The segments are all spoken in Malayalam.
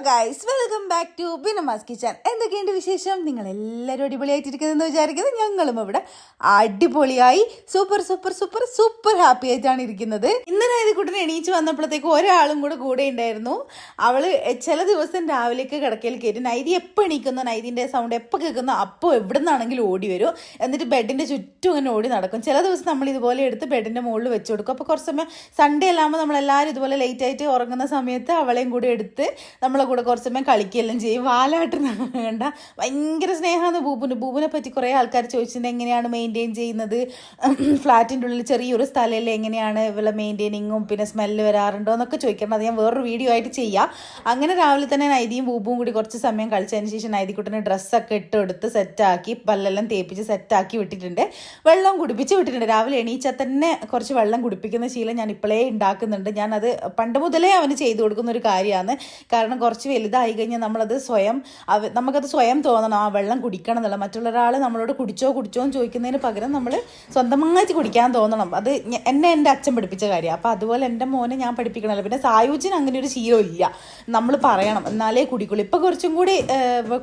Guys, welcome back to Binamas kitchen. എന്തൊക്കെയുണ്ട് വിശേഷം? നിങ്ങൾ എല്ലാവരും അടിപൊളിയായിട്ടിരിക്കുന്നതെന്ന് വിചാരിക്കുന്നത്. ഞങ്ങളും ഇവിടെ അടിപൊളിയായി super super super super happy ആയിട്ടാണ് ഇരിക്കുന്നത്. ഇന്ന് നൈതിക്കുട്ടനെ എണീച്ച് വന്നപ്പോഴത്തേക്ക് ഒരാളും കൂടെ ഉണ്ടായിരുന്നു. അവള് ചില ദിവസം രാവിലേക്ക് കിടക്കയിൽ കയറ്റി നൈതി എപ്പോൾ എണീക്കുന്നോ, നൈതിൻ്റെ സൗണ്ട് എപ്പോൾ കേൾക്കുന്നോ അപ്പോൾ എവിടെ നിന്നാണെങ്കിലും ഓടി വരും. എന്നിട്ട് ബെഡിൻ്റെ ചുറ്റും ഇങ്ങനെ ഓടി നടക്കും. ചില ദിവസം നമ്മൾ ഇതുപോലെ എടുത്ത് ബെഡിൻ്റെ മുകളിൽ വെച്ച് കൊടുക്കും. അപ്പോൾ കുറച്ച് സമയം സൺഡേ അല്ലാകുമ്പോൾ നമ്മളെല്ലാവരും ഇതുപോലെ ലേറ്റായിട്ട് ഉറങ്ങുന്ന സമയത്ത് അവളെയും കൂടി എടുത്ത് നമ്മളെ കൂടെ കുറച്ച് സമയം കളിക്കുകയെല്ലാം ചെയ്യും. വാലാട്ട് കണ്ട ഭയങ്കര സ്നേഹമാണ് ബൂബുവിനെ പറ്റി കുറേ ആൾക്കാർ ചോദിച്ചിട്ടുണ്ട്, എങ്ങനെയാണ് മെയിൻറ്റെയിൻ ചെയ്യുന്നത്, ഫ്ലാറ്റിൻ്റെ ഉള്ളിൽ ചെറിയൊരു സ്ഥലമല്ലേ, എങ്ങനെയാണ് ഇവളെ മെയിൻറ്റെയിനിങ്ങും പിന്നെ സ്മെല്ല് വരാറുണ്ടോ എന്നൊക്കെ ചോദിക്കണം. അത് ഞാൻ വേറൊരു വീഡിയോ ആയിട്ട് ചെയ്യാം. അങ്ങനെ രാവിലെ തന്നെ നൈതിയും ബൂബുവും കൂടി കുറച്ച് സമയം കളിച്ചതിന് ശേഷം നൈതിക്കുട്ടനെ ഡ്രസ്സൊക്കെ ഇട്ടെടുത്ത് സെറ്റാക്കി പല്ലെല്ലാം തേപ്പിച്ച് സെറ്റാക്കി വിട്ടിട്ടുണ്ട്. വെള്ളം കുടിപ്പിച്ച് വിട്ടിട്ടുണ്ട്. രാവിലെ എണീച്ചാൽ തന്നെ കുറച്ച് വെള്ളം കുടിപ്പിക്കുന്ന ശീലം ഞാൻ ഇപ്പോഴേ ഉണ്ടാക്കുന്നുണ്ട്. ഞാനത് പണ്ട് മുതലേ അവന് ചെയ്തു കൊടുക്കുന്ന ഒരു കാര്യമാണ്. കാരണം കുറച്ച് വലുതായി കഴിഞ്ഞാൽ നമുക്കത് സ്വയം തോന്നണം ആ വെള്ളം കുടിക്കണം എന്നുള്ള. മറ്റുള്ളൊരാൾ നമ്മളോട് കുടിച്ചോ എന്ന് ചോദിക്കുന്നതിന് പകരം നമ്മൾ സ്വന്തമായിട്ട് കുടിക്കാൻ തോന്നണം. അത് എൻ്റെ അച്ഛൻ പഠിപ്പിച്ച കാര്യമാണ്. അപ്പോൾ അതുപോലെ എൻ്റെ മോനെ ഞാൻ പഠിപ്പിക്കണമല്ലോ. പിന്നെ സായുജിന് അങ്ങനെ ഒരു ശീലം ഇല്ല, നമ്മൾ പറയണം എന്നാലേ കുടിക്കുള്ളൂ. ഇപ്പോൾ കുറച്ചും കൂടി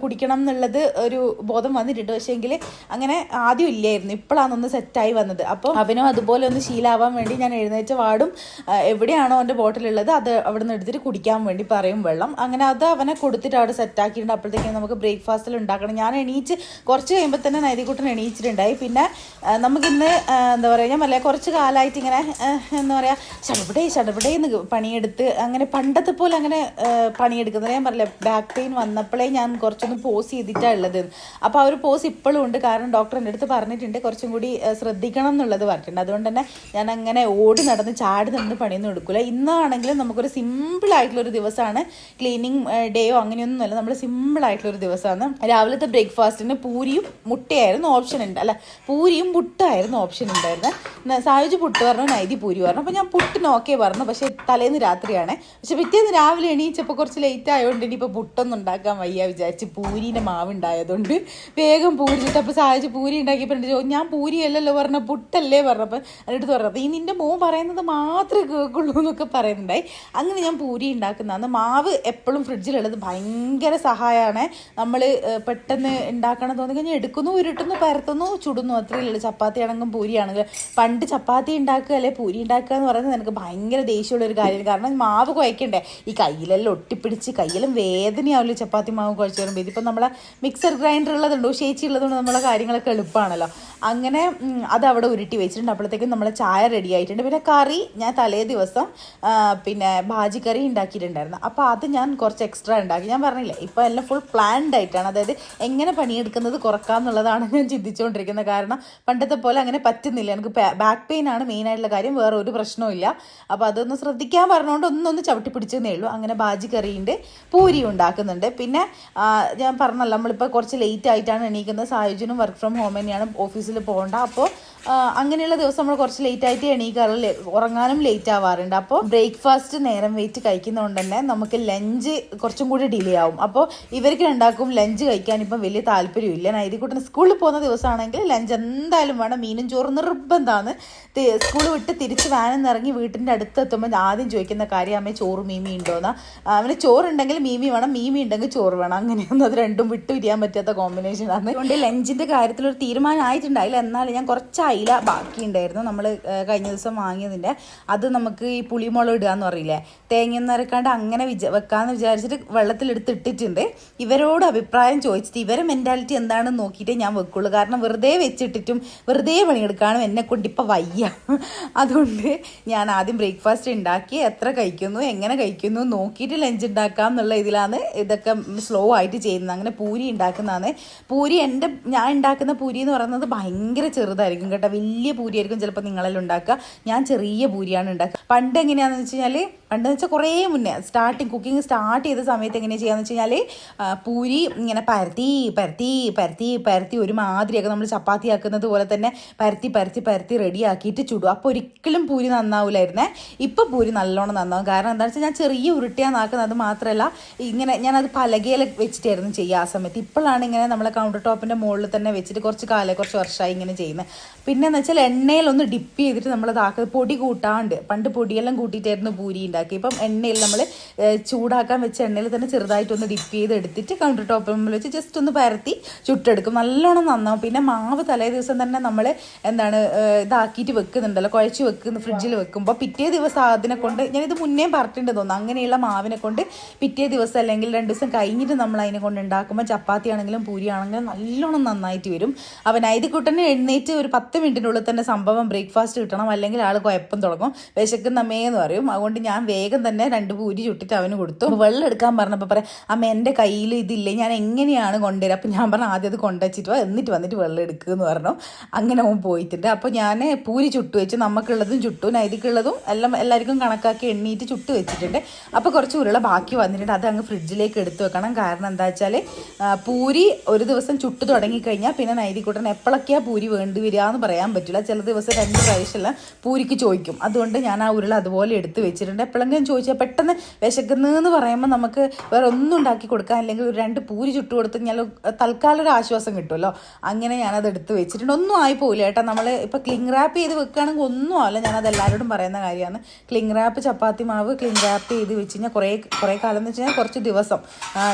കുടിക്കണം എന്നുള്ളത് ഒരു ബോധം വന്നിട്ടുണ്ട്. പക്ഷേങ്കിൽ അങ്ങനെ ആദ്യം ഇല്ലായിരുന്നു, ഇപ്പോഴാണ് സെറ്റായി വന്നത്. അപ്പോൾ അവനും അതുപോലെ ഒന്ന് ശീലമാവാൻ വേണ്ടി ഞാൻ എഴുന്നേറ്റ് വാടും എവിടെയാണോ അവൻ്റെ ബോട്ടിലുള്ളത് അത് അവിടെ നിന്ന് എടുത്തിട്ട് കുടിക്കാൻ വേണ്ടി പറയും വെള്ളം. അങ്ങനെ അത് അവനെ കൊടുത്തിട്ട് അവിടെ സെറ്റാക്കിയിട്ടുണ്ട്. അപ്പോഴത്തേക്കും നമുക്ക് ബ്രേക്ക്ഫാസ്റ്റിൽ ഉണ്ടാക്കണം. ഞാൻ എണീച്ച് കുറച്ച് കഴിയുമ്പോൾ തന്നെ നൈതികുട്ടൻ എണീച്ചിട്ടുണ്ടായി. പിന്നെ നമുക്കിന്ന് എന്താ പറയുക, ഞാൻ വല്ല കുറച്ച് കാലമായിട്ട് ഇങ്ങനെ എന്താ പറയുക ഷടപടേന്ന് പണിയെടുത്ത് അങ്ങനെ പണ്ടത്തെ പോലെ അങ്ങനെ പണിയെടുക്കുന്നത്. ഞാൻ പറയില്ല, ബാക്ക് പെയിൻ വന്നപ്പോഴേ ഞാൻ കുറച്ചൊന്ന് പോസ് ചെയ്തിട്ടാണ് ഉള്ളത്. അപ്പോൾ ആ ഒരു പോസ് ഇപ്പോഴും ഉണ്ട്. കാരണം ഡോക്ടർ എൻ്റെ അടുത്ത് പറഞ്ഞിട്ടുണ്ട് കുറച്ചും കൂടി ശ്രദ്ധിക്കണം എന്നുള്ളത് പറഞ്ഞിട്ടുണ്ട്. അതുകൊണ്ട് തന്നെ ഞാൻ അങ്ങനെ ഓടി നടന്ന് ചാടി നടന്ന് പണിയൊന്നും എടുക്കില്ല. ഇന്നാണെങ്കിലും നമുക്കൊരു സിമ്പിളായിട്ടുള്ളൊരു ദിവസമാണ്. ക്ലീനിങ് ഡേയോ അങ്ങനെയൊന്നുമല്ല, നമ്മൾ സിമ്പിളായിട്ടുള്ളൊരു ദിവസമാണ്. രാവിലത്തെ ബ്രേക്ക്ഫാസ്റ്റിന് പൂരിയും മുട്ടയായിരുന്നു ഓപ്ഷൻ ഉണ്ട്, അല്ല പൂരിയും പുട്ടായിരുന്നു ഓപ്ഷൻ ഉണ്ടായിരുന്നത്. സായുജ് പുട്ട് പറഞ്ഞു, നൈതി പൂരി പറഞ്ഞു. അപ്പോൾ ഞാൻ പുട്ടിന് ഓക്കെ പറഞ്ഞു. പക്ഷേ തലേന്ന് രാത്രിയാണ്. പക്ഷെ പിറ്റേന്ന് രാവിലെ എണീച്ചപ്പോൾ കുറച്ച് ലേറ്റ് ആയതുകൊണ്ട് ഇനിയിപ്പോൾ പുട്ടൊന്നും ഉണ്ടാക്കാൻ വയ്യ വിചാരിച്ച് പൂരീൻ്റെ മാവ് ഉണ്ടായതുകൊണ്ട് വേഗം പൂരി ചുട്ട്. അപ്പോൾ സായുജ് പൂരി ഉണ്ടാക്കിയപ്പോൾ ഞാൻ പൂരി അല്ലല്ലോ പറഞ്ഞ പുട്ടല്ലേ പറഞ്ഞപ്പോൾ അതിനടുത്ത് പറഞ്ഞപ്പോൾ ഈ നിൻ്റെ മോൻ പറയുന്നത് മാത്രമേ കേൾക്കുള്ളൂ എന്നൊക്കെ പറയുന്നുണ്ടായി. അങ്ങനെ ഞാൻ പൂരി ഉണ്ടാക്കുന്നതാണ്. മാവ് എപ്പോഴും ഫ്രിഡ്ജിലുള്ളത് ഭയങ്കര സഹായമാണ്. നമ്മൾ പെട്ടെന്ന് ഉണ്ടാക്കണം തോന്നി കഴിഞ്ഞാൽ എടുക്കുന്നു, ഉരുട്ടുന്നു, പരത്തുന്നു, ചുടുന്നു, അത്രയേ ഉള്ളൂ. ചപ്പാത്തി ആണെങ്കിലും പൂരി ആണെങ്കിലും. പണ്ട് ചപ്പാത്തി ഉണ്ടാക്കുക അല്ലെ പൂരി ഉണ്ടാക്കുക എന്ന് പറയുന്നത് എനിക്ക് ഭയങ്കര ദേഷ്യമുള്ളൊരു കാര്യമാണ്. കാരണം മാവ് കുഴക്കണ്ടേ, ഈ കയ്യിലെല്ലാം ഒട്ടിപ്പിടിച്ച് കയ്യിലും വേദനയാവില്ല ചപ്പാത്തി മാവ് കുഴച്ച് വരുമ്പോൾ. ഇതിപ്പോൾ നമ്മളെ മിക്സർ ഗ്രൈൻഡർ ഉള്ളതുണ്ടോ ഷേച്ചി ഉള്ളതുകൊണ്ട് നമ്മളെ കാര്യങ്ങളൊക്കെ എളുപ്പമാണല്ലോ. അങ്ങനെ അത് അവിടെ ഉരുട്ടി വെച്ചിട്ടുണ്ട്. അപ്പോഴത്തേക്കും നമ്മളെ ചായ റെഡി ആയിട്ടുണ്ട്. പിന്നെ കറി ഞാൻ തലേ ദിവസം പിന്നെ ഭാജി കറി ഉണ്ടാക്കിയിട്ടുണ്ടായിരുന്നു. അപ്പോൾ അത് ഞാൻ കുറച്ച് എക്സ്ട്രാ ഉണ്ടാക്കി. ഞാൻ പറഞ്ഞില്ലേ, ഇപ്പോൾ എല്ലാം ഫുൾ പ്ലാൻഡ് ആയിട്ടാണ്. അതായത് എങ്ങനെ പണിയെടുക്കുന്നത് കുറക്കാമെന്നുള്ളതാണ് ഞാൻ ചിന്തിച്ചുകൊണ്ടിരിക്കുന്നത്. കാരണം പണ്ടത്തെ പോലെ അങ്ങനെ പറ്റുന്നില്ല. എനിക്ക് ബാക്ക് പെയിൻ ആണ് മെയിനായിട്ടുള്ള കാര്യം, വേറെ ഒരു പ്രശ്നവും ഇല്ല. അപ്പോൾ അതൊന്ന് ശ്രദ്ധിക്കാൻ പറഞ്ഞുകൊണ്ട് ഒന്ന് ചവിട്ടി പിടിച്ചതേ ഉള്ളൂ. അങ്ങനെ ഭാജി കറിയുണ്ട്, പൂരി ഉണ്ടാക്കുന്നുണ്ട്. പിന്നെ ഞാൻ പറഞ്ഞല്ലോ, നമ്മളിപ്പോൾ കുറച്ച് ലേറ്റ് ആയിട്ടാണ് എണീക്കുന്നത്. സായുജിനും വർക്ക് ഫ്രം ഹോം തന്നെയാണ്, ഓഫീസിൽ പോകണ്ട. അപ്പോൾ അങ്ങനെയുള്ള ദിവസം നമ്മൾ കുറച്ച് ലേറ്റ് ആയിട്ട് എണീക്കാറുള്ള, ഉറങ്ങാനും ലേറ്റ് ആവാറുണ്ട്. അപ്പോൾ ബ്രേക്ക്ഫാസ്റ്റ് നേരം വെയിറ്റ് കഴിക്കുന്നതുകൊണ്ട് തന്നെ നമുക്ക് ലഞ്ച് കുറച്ചും കൂടി ഡിലേ ആവും. അപ്പോൾ ഇവർക്ക് രണ്ടാക്കും ലഞ്ച് കഴിക്കാൻ ഇപ്പം വലിയ താല്പര്യമില്ല. നൈതികുട്ടന് സ്കൂളിൽ പോകുന്ന ദിവസമാണെങ്കിൽ ലഞ്ച് എന്തായാലും വേണം. മീനും ചോറും നിർബന്ധമാണ്. സ്കൂൾ വിട്ട് തിരിച്ച് വാനിൽ ഇറങ്ങി വീട്ടിൻ്റെ അടുത്തെത്തുമ്പോൾ ആദ്യം ചോദിക്കുന്ന കാര്യം, അമ്മേ ചോറ് മീമി ഉണ്ടോയെന്ന്. അവന് ചോറുണ്ടെങ്കിൽ മീമി വേണം, മീമി ഉണ്ടെങ്കിൽ ചോറ് വേണം. അങ്ങനെയൊന്നും അത് രണ്ടും വിട്ടു പിരിയാൻ പറ്റാത്ത കോമ്പിനേഷനാണ്. അതുകൊണ്ട് ലഞ്ചിൻ്റെ കാര്യത്തിലൊരു തീരുമാനം ആയിട്ടുണ്ടായില്ല. എന്നാലും ഞാൻ കുറച്ച് അയില ബാക്കിയുണ്ടായിരുന്നു നമ്മൾ കഴിഞ്ഞ ദിവസം വാങ്ങിയതിൻ്റെ. അത് നമുക്ക് ഈ പുളിമുളക് ഇടുക എന്ന് പറയില്ലേ, തേങ്ങ നിറക്കാണ്ട് അങ്ങനെ വെക്കാമെന്ന് വിചാരിച്ചിട്ട് വെള്ളത്തിലെടുത്ത് ഇട്ടിട്ടുണ്ട്. ഇവരോട് അഭിപ്രായം ചോദിച്ചിട്ട് ഇവരെ മെൻറ്റാലിറ്റി എന്താണെന്ന് നോക്കിയിട്ടേ ഞാൻ വെക്കുള്ളൂ. കാരണം വെറുതെ വെച്ചിട്ടിട്ടും വെറുതെ പണിയെടുക്കാനും എന്നെ കൊണ്ട് ഇപ്പം വയ്യ. അതുകൊണ്ട് ഞാൻ ആദ്യം ബ്രേക്ക്ഫാസ്റ്റ് ഉണ്ടാക്കി എത്ര കഴിക്കുന്നു എങ്ങനെ കഴിക്കുന്നു നോക്കിയിട്ട് ലഞ്ച് ഉണ്ടാക്കാം എന്നുള്ള ഇതിലാണ് ഇതൊക്കെ സ്ലോ ആയിട്ട് ചെയ്യുന്നത്. അങ്ങനെ പൂരി ഉണ്ടാക്കുന്നതാണ്. പൂരി ഞാൻ ഉണ്ടാക്കുന്ന പൂരി എന്ന് പറയുന്നത് ഭയങ്കര ചെറുതായിരിക്കും കേട്ടോ. വലിയ പൂരിയായിരിക്കും ചിലപ്പോൾ നിങ്ങളെല്ലാം ഉണ്ടാക്കുക. ഞാൻ ചെറിയ പൂരിയാണ് ഉണ്ടാക്കുക. പണ്ട് എങ്ങനെയാണെന്ന് വെച്ച് കഴിഞ്ഞാൽ, പണ്ടെന്ന് വെച്ചാൽ കുറേ മുന്നേ കുക്കിംഗ് സ്റ്റാർട്ട് ചെയ്ത സമയത്ത് എങ്ങനെയാണ് ചെയ്യാന്ന് വെച്ച് കഴിഞ്ഞാൽ പൂരി ഇങ്ങനെ പരത്തി ഒരുമാതിരിയൊക്കെ നമ്മൾ ചപ്പാത്തി ആക്കുന്നത് പോലെ തന്നെ പരത്തി റെഡി ആക്കിയിട്ട് ചുടും. അപ്പോൾ ഒരിക്കലും പൂരി നന്നാവില്ലായിരുന്നേ. ഇപ്പോൾ പൂരി നല്ലോണം നന്നാവും. കാരണം എന്താണെന്ന് വെച്ചാൽ ഞാൻ ചെറിയ ഉരുട്ടിയാണ് ആക്കുന്നത്. അത് മാത്രമല്ല ഇങ്ങനെ ഞാനത് പലകയിൽ വെച്ചിട്ടായിരുന്നു ചെയ്യുക ആ സമയത്ത്. ഇപ്പോഴാണ് ഇങ്ങനെ നമ്മളെ കൗണ്ടർ ടോപ്പിൻ്റെ മുകളിൽ തന്നെ വെച്ചിട്ട് കുറച്ച് വർഷമായി ഇങ്ങനെ ചെയ്യുന്നത്. പിന്നെയെന്ന് വെച്ചാൽ എണ്ണയിലൊന്ന് ഡിപ്പ് ചെയ്തിട്ട് നമ്മളതാക്കുക. പൊടി കൂട്ടാണ്ട് പണ്ട് പൊടിയെല്ലാം കൂട്ടിയിട്ടായിരുന്നു പൂരി ഉണ്ടാക്കി. ഇപ്പം എണ്ണയിൽ നമ്മൾ ചൂടാക്കാൻ വെച്ച എണ്ണയിൽ തന്നെ ചെറുതായിട്ടൊന്ന് ഡിപ്പ് ചെയ്ത് എടുത്തിട്ട് കൗണ്ടർ ടോപ്പിൽ വെച്ച് ജസ്റ്റ് ഒന്ന് പരത്തി ചുട്ടെടുക്കും. നല്ലോണം നന്നാവും. പിന്നെ മാവ് തലേ ദിവസം തന്നെ നമ്മൾ ഇതാക്കിയിട്ട് വെക്കുന്നുണ്ടല്ലോ, കുഴച്ച് വെക്കുന്ന ഫ്രിഡ്ജിൽ വെക്കുമ്പോൾ പിറ്റേ ദിവസം അതിനെ കൊണ്ട്, ഞാനിത് മുന്നേ പറഞ്ഞിട്ടുണ്ട് തോന്നുന്നു, അങ്ങനെയുള്ള മാവിനെ കൊണ്ട് പിറ്റേ ദിവസം അല്ലെങ്കിൽ 2 ദിവസം കഴിഞ്ഞിട്ട് നമ്മൾ അതിനെ കൊണ്ട് ഉണ്ടാക്കുമ്പോൾ ചപ്പാത്തി ആണെങ്കിലും പൂരി ആണെങ്കിലും നല്ലോണം നന്നായിട്ട് വരും. അവൻ നൈതിക്കുട്ടനെ എഴുന്നേറ്റ് ഒരു 10 മിനിറ്റിനുള്ളിൽ തന്നെ സംഭവം ബ്രേക്ക്ഫാസ്റ്റ് കിട്ടണം, അല്ലെങ്കിൽ ആൾ കുഴപ്പം തുടങ്ങും, വിശക്കുന്നമ്മേ എന്ന് പറയും. അതുകൊണ്ട് ഞാൻ വേഗം തന്നെ 2 പൂരി ചുട്ടിട്ട് അവന് കൊടുത്തു. വെള്ളം എടുക്കാൻ പറഞ്ഞപ്പോൾ പറയാം, അമ്മ എൻ്റെ കയ്യിൽ ഇതില്ലേ, ഞാൻ എങ്ങനെയാണ് കൊണ്ടുവരിക? അപ്പം ഞാൻ പറഞ്ഞു ആദ്യം അത് കൊണ്ടുവച്ചിട്ട് എന്നിട്ട് വന്നിട്ട് വെള്ളം എടുക്കുക എന്ന് പറഞ്ഞു. അങ്ങനെ അവൻ പോയിട്ടുണ്ട്. അപ്പോൾ ഞാൻ പൂരി ചുട്ടു വെച്ച്, നമുക്കുള്ളതും ചുട്ടു, നൈതിക്കുള്ളതും എല്ലാവർക്കും കണക്കാക്കി എണ്ണീറ്റ് ചുട്ട് വെച്ചിട്ടുണ്ട്. അപ്പോൾ കുറച്ച് ഉരുള ബാക്കി വന്നിട്ടുണ്ട്. അത് അങ്ങ് ഫ്രിഡ്ജിലേക്ക് എടുത്ത് വെക്കണം. കാരണം എന്താ വെച്ചാൽ പൂരി ഒരു ദിവസം ചുട്ട് തുടങ്ങിക്കഴിഞ്ഞാൽ പിന്നെ നൈതിക്കുട്ടൻ എപ്പോഴൊക്കെയാണ് പൂരി വേണ്ടി വരിക എന്ന് പറയാൻ പറ്റില്ല. ചില ദിവസം 2 പ്രാവശ്യമെല്ലാം പൂരിക്ക് ചോദിക്കും. അതുകൊണ്ട് ഞാൻ ആ ഉരുള അതുപോലെ എടുത്ത് വെച്ചിട്ടുണ്ട്. എപ്പോഴെങ്കിലും ചോദിച്ചാൽ പെട്ടെന്ന് വിശക്കുന്നതെന്ന് പറയുമ്പോൾ നമുക്ക് വേറെ ഒന്നും ഉണ്ടാക്കി കൊടുക്കാം, അല്ലെങ്കിൽ ഒരു 2 പൂരി ചുട്ട് കൊടുത്ത് കഴിഞ്ഞാൽ തൽക്കാലം ഒരു ആശ്വാസം കിട്ടുമല്ലോ. അങ്ങനെ ഞാനത് എടുത്ത് വെച്ചിട്ടുണ്ട്. ഒന്നും ആയി പോയില്ല കേട്ടോ. നമ്മൾ ഇപ്പോൾ ക്ലിങ് റാപ്പ് ചെയ്ത് വെക്കുകയാണെങ്കിൽ ഒന്നും ആവില്ല. ഞാനത് എല്ലാവരോടും പറയുന്ന കാര്യമാണ്. ക്ലിങ് റാപ്പ് ചപ്പാത്തി മാവ് ക്ലിങ് റാപ്പ് ചെയ്ത് വെച്ച് കഴിഞ്ഞാൽ കുറേ കാലം എന്ന് വെച്ച് കഴിഞ്ഞാൽ കുറച്ച് ദിവസം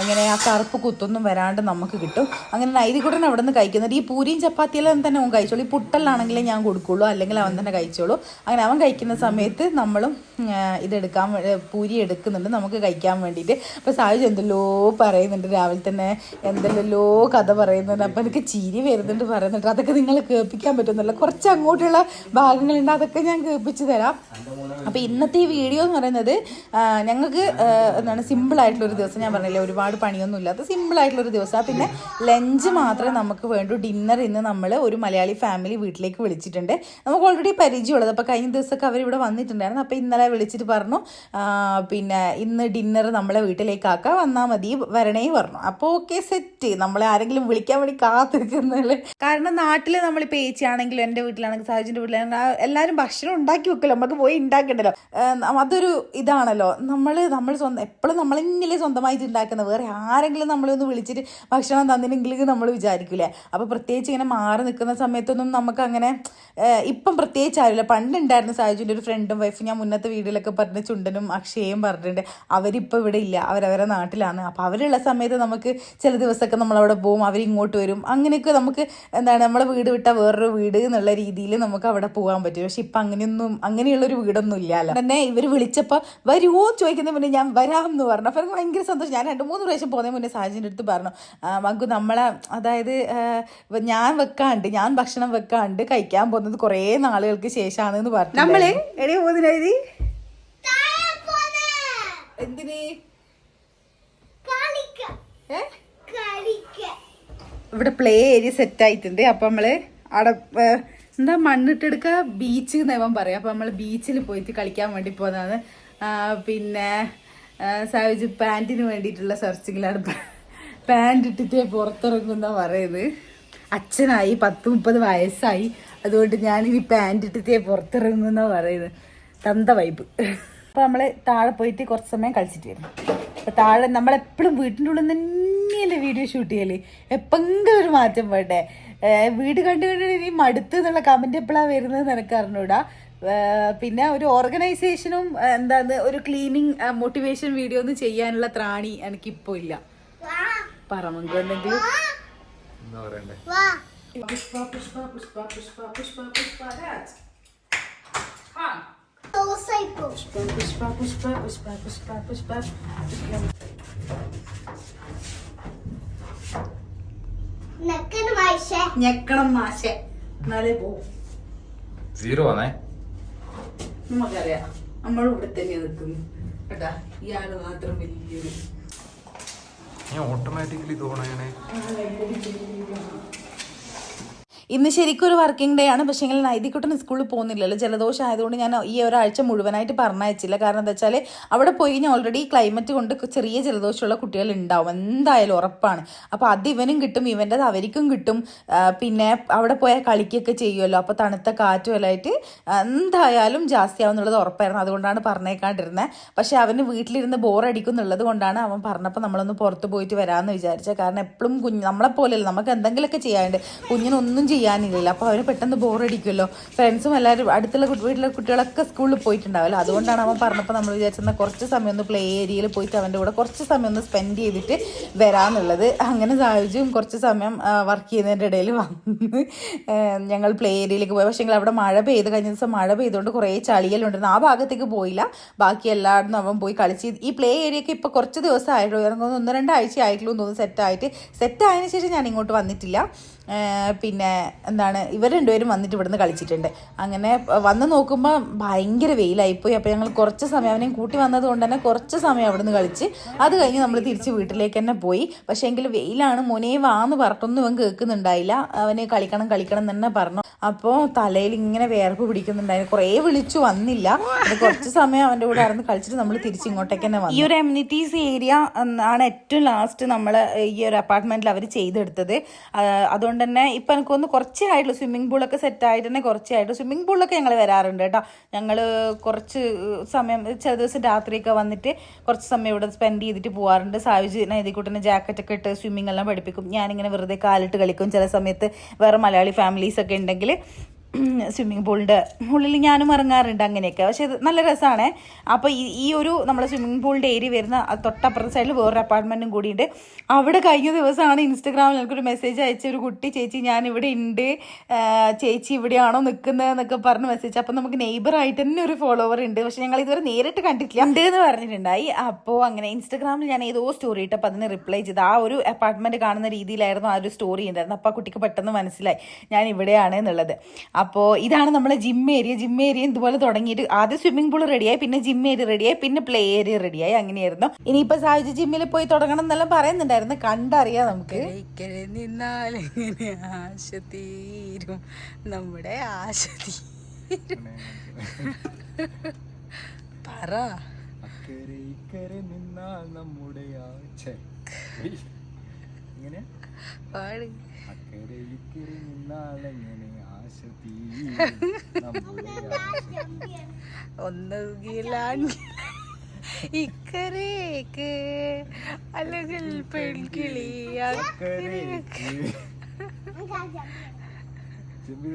ഇങ്ങനെ ആ കറുപ്പ് കുത്തൊന്നും വരാണ്ട് നമുക്ക് കിട്ടും. അങ്ങനെ നൈതിക്കുട്ടൻ അവിടെ നിന്ന് കഴിക്കുന്നത് ഈ പൂരിയും ചപ്പാത്തിയെല്ലാം തന്നെ അവൻ കഴിച്ചോളൂ. ഈ പുട്ടല്ലാണെങ്കിലേ ഞാൻ കൊടുക്കുള്ളൂ, അല്ലെങ്കിൽ അവൻ തന്നെ കഴിച്ചോളൂ. അങ്ങനെ അവൻ കഴിക്കുന്ന സമയത്ത് നമ്മളും പൂരി എടുക്കുന്നുണ്ട് നമുക്ക് കഴിക്കാൻ വേണ്ടിയിട്ട്. അപ്പോൾ സാഹചര്യം എന്തെല്ലോ പറയുന്നുണ്ട്, രാവിലെ തന്നെ എന്തെല്ലോ കഥ പറയുന്നുണ്ട്. അപ്പോൾ എനിക്ക് ചിരി വരുന്നുണ്ട് പറയുന്നുണ്ട്. അതൊക്കെ നിങ്ങൾ കേൾപ്പിക്കാൻ പറ്റുന്നില്ല, കുറച്ച് അങ്ങോട്ടുള്ള ഭാഗങ്ങളുണ്ട്, അതൊക്കെ ഞാൻ കേൾപ്പിച്ച് തരാം. അപ്പോൾ ഇന്നത്തെ ഈ വീഡിയോ എന്ന് പറയുന്നത് ഞങ്ങൾക്ക് സിമ്പിളായിട്ടുള്ളൊരു ദിവസം. ഞാൻ പറഞ്ഞില്ലേ ഒരുപാട് പണിയൊന്നും ഇല്ലാത്ത സിമ്പിളായിട്ടുള്ളൊരു ദിവസമാണ്. പിന്നെ ലഞ്ച് മാത്രമേ നമുക്ക് വേണ്ടൂ. ഡിന്നർ ഇന്ന് നമ്മൾ ഒരു മലയാളി ഫാമിലി വീട്ടിലേക്ക് വിളിച്ചിട്ടുണ്ട്. നമുക്ക് ഓൾറെഡി പരിചയമുള്ളത്. അപ്പോൾ കഴിഞ്ഞ ദിവസമൊക്കെ അവരിവിടെ വന്നിട്ടുണ്ടായിരുന്നു. അപ്പോൾ ഇന്നലെ വിളിച്ചിട്ട് പറഞ്ഞു പിന്നെ ഇന്ന് ഡിന്നർ നമ്മളെ വീട്ടിലേക്കാക്കാം, വന്നാൽ മതി, വരണേ പറഞ്ഞു. അപ്പോൾ ഓക്കെ സെറ്റ്. നമ്മളെ ആരെങ്കിലും വിളിക്കാൻ വേണ്ടി കാത്തിരിക്കുന്നത്. കാരണം നാട്ടിൽ നമ്മളിപ്പോൾ ഏച്ചിയാണെങ്കിലും എൻ്റെ വീട്ടിലാണെങ്കിൽ സാഹചര്യൻ്റെ വീട്ടിലാണെങ്കിൽ എല്ലാവരും ഭക്ഷണം ഉണ്ടാക്കി വെക്കല്ലോ, നമുക്ക് പോയി ഉണ്ടാക്കണ്ടല്ലോ. അതൊരു ഇതാണല്ലോ. നമ്മൾ സ്വന്തം എപ്പോഴും നമ്മളെന്നല്ലേ സ്വന്തമായിട്ട് ഉണ്ടാക്കുന്നത്. വേറെ ആരെങ്കിലും നമ്മളൊന്ന് വിളിച്ചിട്ട് ഭക്ഷണം തന്നില്ലെങ്കിൽ നമ്മൾ വിചാരിക്കില്ലേ. അപ്പോൾ പ്രത്യേകിച്ച് ഇങ്ങനെ മാറി നിൽക്കുന്ന സമയത്തൊന്നും നമുക്ക് അങ്ങനെ ഇപ്പം പ്രത്യേകിച്ച് ആരില്ല. പണ്ടുണ്ടായിരുന്ന സാഹചര്യം ഒരു ഫ്രണ്ടും വൈഫും, ഞാൻ മുന്നത്തെ വീഡിയോയിലൊക്കെ പറഞ്ഞ ചുണ്ടനും അക്ഷയും പറഞ്ഞിട്ടുണ്ട്. അവരിപ്പോൾ ഇവിടെ ഇല്ല, അവരവരെ നാട്ടിലാണ്. അപ്പോൾ അവരുള്ള സമയത്ത് നമുക്ക് ചില ദിവസമൊക്കെ നമ്മളവിടെ പോകും, അവരിങ്ങോട്ട് വരും. അങ്ങനെയൊക്കെ നമുക്ക് നമ്മളെ വീട് വിട്ടാൽ വേറൊരു വീട് എന്നുള്ള രീതിയിൽ നമുക്ക് അവിടെ പോകാൻ പറ്റും. പക്ഷെ ഇപ്പം അങ്ങനെയുള്ളൊരു വീടൊന്നും ഇല്ലല്ലോ. തന്നെ ഇവർ വിളിച്ചപ്പോൾ വരുമോ ചോദിക്കുന്ന മുന്നേ ഞാൻ വരാം എന്ന് പറഞ്ഞു. അപ്പോൾ എനിക്ക് ഭയങ്കര സന്തോഷം. ഞാൻ 2-3 പ്രാവശ്യം പോകുന്നതിന് മുന്നേ സാഹചര്യൻ്റെ അടുത്ത് പറഞ്ഞു, മങ്കു നമ്മളെ അതായത് ഞാൻ ഭക്ഷണം വെക്കാണ്ട് കഴിക്കാൻ പോകുന്നത് കുറേ നാളുകൾക്ക് ശേഷമാണെന്ന് പറഞ്ഞു. നമ്മളെ എടേ പോകുന്നതിന് എന്തിന് ഇവിടെ പ്ലേ ഏരിയ സെറ്റ് ആയിട്ടുണ്ട്. അപ്പം നമ്മള് അവിടെ എന്താ മണ്ണിട്ടെടുക്കുക ബീച്ച് എന്നവൻ പറയാം. അപ്പം നമ്മൾ ബീച്ചിൽ പോയിട്ട് കളിക്കാൻ വേണ്ടി പോകുന്നതാണ്. പിന്നെ സാവിജ് പാൻറ്റിന് വേണ്ടിയിട്ടുള്ള സെർച്ചിങ്ങിലാണ്. പാൻറ് ഇട്ടിട്ട് പുറത്തിറങ്ങുന്ന പറയുന്നത്. അച്ഛനായി 10-30 വയസ്സായി, അതുകൊണ്ട് ഞാനിനി പാൻറ് ഇട്ടിട്ടേ പുറത്തിറങ്ങുന്ന പറയുന്നത്. തന്ത വൈബ്. അപ്പോൾ നമ്മൾ താഴെ പോയിട്ട് കുറച്ച് സമയം കളിച്ചിട്ട് വരും. അപ്പോൾ താഴെ നമ്മളെപ്പോഴും വീട്ടിൻ്റെ ഉള്ളിൽ തന്നെയല്ലേ വീഡിയോ ഷൂട്ട് ചെയ്യല്. എപ്പെങ്കിലും ഒരു മാറ്റം പോട്ടെ. വീട് കണ്ടു ഇനി മടുത്ത് എന്നുള്ള കമൻറ്റ് എപ്പോഴാണ് വരുന്നത് നിനക്ക് അറിഞ്ഞൂടാ. പിന്നെ ഒരു ഓർഗനൈസേഷനും ഒരു ക്ലീനിങ് മോട്ടിവേഷൻ വീഡിയോ ഒന്നും ചെയ്യാനുള്ള ത്രാണി എനിക്കിപ്പോൾ ഇല്ല. പറമ്പ് എന്തെങ്കിലും പുഷ്പ പുഷ്പ പുഷ്പ പുഷ്പ പുഷ്പ പുഷ്പ പുഷ്പ പുഷ്പ പുഷ്പ പുഷ്പ പുഷ്പ ഞെക്കണം മാഷെ എന്നാലേ പോവും. നമുക്കറിയാം നമ്മൾ ഇവിടെ തന്നെ നിൽക്കുന്നു കേട്ടാ. ഇയാള് മാത്രം വലിയൊരു ഓട്ടോമാറ്റിക്കലി തോന്നണേ. ഇന്ന് ശരിക്കും ഒരു വർക്കിംഗ് ഡേ ആണ്. പക്ഷേ എങ്കിൽ നൈതിക്കുട്ടൻ സ്കൂളിൽ പോകുന്നില്ലല്ലോ. ജലദോഷം ആയതുകൊണ്ട് ഞാൻ ഈ ഒരാഴ്ച മുഴുവനായിട്ട് പറഞ്ഞയച്ചില്ല. കാരണം എന്താ വെച്ചാൽ അവിടെ പോയി കഴിഞ്ഞാൽ ഓൾറെഡി ക്ലൈമറ്റ് കൊണ്ട് ചെറിയ ജലദോഷമുള്ള കുട്ടികൾ ഉണ്ടാവും എന്തായാലും, ഉറപ്പാണ്. അപ്പോൾ അത് ഇവനും കിട്ടും, ഇവൻ്റെത് അവർക്കും കിട്ടും. പിന്നെ അവിടെ പോയാൽ കളിക്കുകയൊക്കെ ചെയ്യുമല്ലോ. അപ്പോൾ തണുത്ത കാറ്റും എല്ലായിട്ട് എന്തായാലും ജാസ്തി ആവുന്നുള്ളത് ഉറപ്പായിരുന്നു. അതുകൊണ്ടാണ് പറഞ്ഞേക്കാണ്ടിരുന്നത്. പക്ഷേ അവന് വീട്ടിലിരുന്ന് ബോറടിക്കുന്നുള്ളത് കൊണ്ടാണ് അവൻ പറഞ്ഞപ്പോൾ നമ്മളൊന്ന് പുറത്ത് പോയിട്ട് വരാമെന്ന് വിചാരിച്ചത്. കാരണം എപ്പോഴും നമ്മളെപ്പോലെയല്ല, നമുക്ക് എന്തെങ്കിലുമൊക്കെ ചെയ്യാനുണ്ട്. കുഞ്ഞിനൊന്നും ചെയ്യാനില്ലല്ലോ. അപ്പോൾ അവർ പെട്ടെന്ന് ബോറടിക്കുമല്ലോ. ഫ്രണ്ട്സും എല്ലാവരും അടുത്തുള്ള വീട്ടിലെ കുട്ടികളൊക്കെ സ്കൂളിൽ പോയിട്ടുണ്ടാവില്ല. അതുകൊണ്ടാണ് അവൻ പറഞ്ഞപ്പോൾ നമ്മൾ വിചാരിച്ചെന്നാൽ കുറച്ച് സമയം ഒന്ന് പ്ലേ ഏരിയയിൽ പോയിട്ട് അവൻ്റെ കൂടെ കുറച്ച് സമയം ഒന്ന് സ്പെൻഡ് ചെയ്തിട്ട് വരാമെന്നുള്ളത്. അങ്ങനെ സാഹചര്യം കുറച്ച് സമയം വർക്ക് ചെയ്യുന്നതിൻ്റെ ഇടയിൽ വന്ന് ഞങ്ങൾ പ്ലേ ഏരിയയിലേക്ക് പോയി. പക്ഷേ അവിടെ മഴ പെയ്ത് കഴിഞ്ഞ ദിവസം മഴ പെയ്തുകൊണ്ട് കുറേ ചളിയെല്ലാം ആ ഭാഗത്തേക്ക് പോയില്ല. ബാക്കി എല്ലായിടത്തും അവൻ പോയി കളിച്ച്. ഈ പ്ലേ ഏരിയയൊക്കെ ഇപ്പോൾ കുറച്ച് ദിവസം ആയിട്ടുള്ളൂ, ഇറങ്ങുന്ന 1-2 ആഴ്ച ആയിട്ടുള്ളൂ തോന്നുന്നു സെറ്റായതിനു ശേഷം ഞാൻ ഇങ്ങോട്ട് വന്നിട്ടില്ല. പിന്നെ എന്താണ് ഇവർ രണ്ടുപേരും വന്നിട്ട് ഇവിടുന്ന് കളിച്ചിട്ടുണ്ട്. അങ്ങനെ വന്ന് നോക്കുമ്പോൾ ഭയങ്കര വെയിലായിപ്പോയി. അപ്പോൾ ഞങ്ങൾ കുറച്ച് സമയം അവനെയും കൂട്ടി വന്നത് കൊണ്ട് തന്നെ കുറച്ച് സമയം അവിടുന്ന് കളിച്ച് അത് കഴിഞ്ഞ് നമ്മൾ തിരിച്ച് വീട്ടിലേക്ക് തന്നെ പോയി. പക്ഷേ എങ്കിൽ വെയിലാണ്, മോനെ വാന്ന് പറഞ്ഞൊന്നും അവൻ കേൾക്കുന്നുണ്ടായില്ല. അവന് കളിക്കണം തന്നെ പറഞ്ഞു. അപ്പോൾ തലയിൽ ഇങ്ങനെ വേർപ്പ് പിടിക്കുന്നുണ്ടായിരുന്നു. കുറേ വിളിച്ചു വന്നില്ല. കുറച്ച് സമയം അവൻ്റെ കൂടെ ആയിരുന്നു കളിച്ചിട്ട് നമ്മൾ തിരിച്ച് ഇങ്ങോട്ടേക്ക് തന്നെ വന്നു. ഈ ഒരു എമ്യൂണിറ്റീസ് ഏരിയ ആണ് ഏറ്റവും ലാസ്റ്റ് നമ്മൾ ഈ ഒരു അപ്പാർട്ട്മെൻറ്റിൽ അവർ ചെയ്തെടുത്തത്. അതുകൊണ്ട് തന്നെ ഇപ്പം എനിക്കൊന്ന് കുറച്ചേ ആയിട്ടുള്ളൂ. സ്വിമ്മിംഗ് പൂളൊക്കെ സെറ്റായിട്ട് തന്നെ കുറച്ചേ ആയിട്ടുള്ളൂ. സ്വിമ്മിംഗ് പൂളിലൊക്കെ ഞങ്ങൾ വരാറുണ്ട് കേട്ടോ. ഞങ്ങൾ കുറച്ച് സമയം ചില ദിവസം രാത്രിയൊക്കെ വന്നിട്ട് കുറച്ച് സമയം ഇവിടെ സ്പെൻഡ് ചെയ്തിട്ട് പോകാറുണ്ട്. സായുജ് നൈതിക്കുട്ടനെ ജാക്കറ്റൊക്കെ ഇട്ട് സ്വിമ്മിംഗ് എല്ലാം പഠിപ്പിക്കും. ഞാനിങ്ങനെ വെറുതെ കാലിട്ട് കളിക്കും. ചില സമയത്ത് വേറെ മലയാളി ഫാമിലീസൊക്കെ ഉണ്ടെങ്കിൽ സ്വിമ്മിംഗ് പൂളിൻ്റെ ഉള്ളിൽ ഞാനും ഇറങ്ങാറുണ്ട്. അങ്ങനെയൊക്കെ. പക്ഷേ ഇത് നല്ല രസമാണ്. അപ്പോൾ ഈ ഒരു നമ്മുടെ സ്വിമ്മിംഗ് പൂളിൻ്റെ ഏരിയ വരുന്ന തൊട്ടപ്പുറത്തെ സൈഡിൽ വേറൊരു അപ്പാർട്ട്മെൻറ്റും കൂടിയുണ്ട്. അവിടെ കഴിഞ്ഞ ദിവസമാണ് ഇൻസ്റ്റഗ്രാമിൽ എനിക്കൊരു മെസ്സേജ് അയച്ച ഒരു കുട്ടി, ചേച്ചി ഞാൻ ഇവിടെ ഉണ്ട്, ചേച്ചി ഇവിടെയാണോ നിൽക്കുന്നത് എന്നൊക്കെ പറഞ്ഞ് മെസ്സേജ്. അപ്പോൾ നമുക്ക് നെയ്ബറായിട്ട് തന്നെ ഒരു ഫോളോവർ ഉണ്ട്. പക്ഷേ ഞങ്ങൾ ഇതുവരെ നേരിട്ട് കണ്ടിട്ടില്ല. ഉണ്ട് എന്ന് പറഞ്ഞിട്ടുണ്ടായി. അപ്പോൾ അങ്ങനെ ഇൻസ്റ്റഗ്രാമിൽ ഞാൻ ഏതോ സ്റ്റോറി ഇട്ടപ്പോൾ അതിന് റിപ്ലൈ ചെയ്ത് ആ ഒരു അപ്പാർട്ട്മെൻറ്റ് കാണുന്ന രീതിയിലായിരുന്നു ആ ഒരു സ്റ്റോറി ഉണ്ടായിരുന്നു. അപ്പോൾ ആ കുട്ടിക്ക് പെട്ടെന്ന് മനസ്സിലായി ഞാൻ ഇവിടെയാണ് എന്നുള്ളത്. അപ്പോൾ ഇതാണ് നമ്മളെ ജിം ഏരിയ ഇതുപോലെ തുടങ്ങിയിട്ട് ആദ്യം സ്വിമ്മിംഗ് പൂൾ റെഡിയായി, പിന്നെ ജിം ഏരിയ റെഡിയായി, പിന്നെ പ്ലേ ഏരിയ റെഡിയായി. അങ്ങനെയായിരുന്നു. ഇനിയിപ്പോൾ സായുജ് ജിമ്മിൽ പോയി തുടങ്ങണം എന്നെല്ലാം പറയുന്നുണ്ടായിരുന്നു. കണ്ടറിയാം നമുക്ക്. നിന്നാൽ ആശ തീരും, നമ്മുടെ ആശ തീരും. പറ നിന്നാൽ നമ്മുടെ പാട് ഇക്കരേക്ക് അല്ലെങ്കിൽ പെൺകിളി.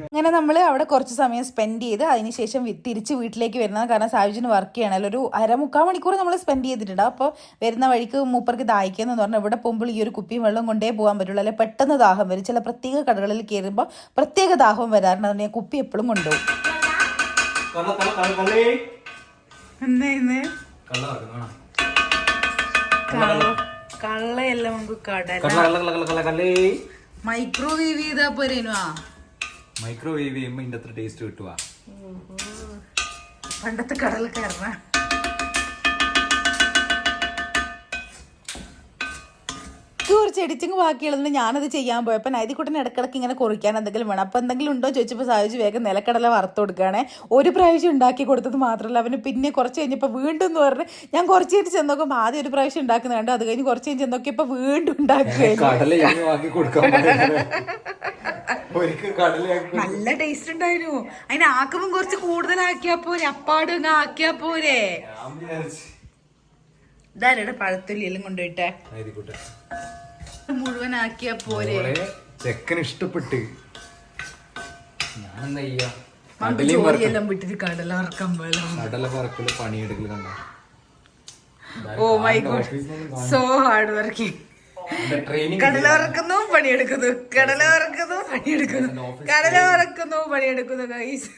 അങ്ങനെ നമ്മൾ അവിടെ കുറച്ച് സമയം സ്പെൻഡ് ചെയ്ത് അതിനുശേഷം തിരിച്ച് വീട്ടിലേക്ക് വരുന്നത്. കാരണം സായുജിന് വർക്ക് ചെയ്യണമല്ലോ. ഒരു 1/4 മണിക്കൂർ നമ്മൾ സ്പെൻഡ് ചെയ്തിട്ടുണ്ട്. അപ്പോൾ വരുന്ന വഴിക്ക് മൂപ്പർക്ക് ദാഹിക്കുമെന്ന് പറഞ്ഞാൽ ഇവിടെ പോകുമ്പോൾ ഈ ഒരു കുപ്പിയും വെള്ളം കൊണ്ടേ പോകാൻ പറ്റുള്ളൂ. അല്ലെങ്കിൽ പെട്ടെന്ന് ദാഹം വരും. ചില പ്രത്യേക കടകളിൽ കയറുമ്പോൾ പ്രത്യേക ദാഹം വരാറുണ്ട്. അതുകൊണ്ട് ഞാൻ കുപ്പി എപ്പോഴും കൊണ്ടുപോകും. കള്ളയെല്ലാം നമുക്ക് കടല മൈക്രോവേവ് ചെയ്താ പോരേനുവാ. മൈക്രോവേവ് ചെയ്യുമ്പോൾ ഇതിന്റെ അത്ര ടേസ്റ്റ് കിട്ടുക. പണ്ടത്തെ കടലക്കാരനാ. കുറച്ച് എഡിറ്റിങ് ബാക്കിയുള്ളതുകൊണ്ട് ഞാനത് ചെയ്യാൻ പോയപ്പോൾ നൈതിക്കുട്ടൻ ഇടക്കിടക്ക് ഇങ്ങനെ കുറിക്കാൻ എന്തെങ്കിലും വേണം. അപ്പോൾ എന്തെങ്കിലും ഉണ്ടോ ചോദിച്ചപ്പോൾ സാധിച്ചു വേഗം നിലക്കടല വറുത്ത് കൊടുക്കുകയാണെ. ഒരു പ്രാവശ്യം ഉണ്ടാക്കി കൊടുത്തത് മാത്രമല്ല, അവന് പിന്നെ കുറച്ച് കഴിഞ്ഞപ്പോൾ വീണ്ടും എന്ന് പറഞ്ഞ് ഞാൻ കുറച്ച് കഴിഞ്ഞ് ചെന്ന് നോക്കുമ്പോൾ ആദ്യം ഒരു പ്രാവശ്യം ഉണ്ടാക്കുന്ന കണ്ടു. അത് കഴിഞ്ഞ് കുറച്ച് കഴിഞ്ഞ് ചെന്ന് നോക്കിയപ്പോൾ വീണ്ടും ഉണ്ടാക്കുകയായിരുന്നു. നല്ല ടേസ്റ്റ് ഉണ്ടായിരുന്നു. അതിന് ആക്കുമ്പോൾ കുറച്ച് കൂടുതലാക്കിയാ പോരെ, അപ്പാട് ആക്കിയാ പോരെ. ഇതാരുടെ പഴത്തൊല്ലി എല്ലാം കൊണ്ടുപോയിട്ടെ മുഴുവനാക്കിയാ പോരെ. ചെക്കന് ഇഷ്ടപ്പെട്ട് ജോലിയെല്ലാം വിട്ടിട്ട് കടല വറക്കാൻ കടല പണിയെടുക്കൽ കണ്ട. Oh my god, so hard working. കടല വറക്കുന്നു പണിയെടുക്കുന്നു, കടല വറക്കുന്നു പണിയെടുക്കുന്നു, കടല വറക്കുന്നു പണിയെടുക്കുന്നു. ഗൈസ്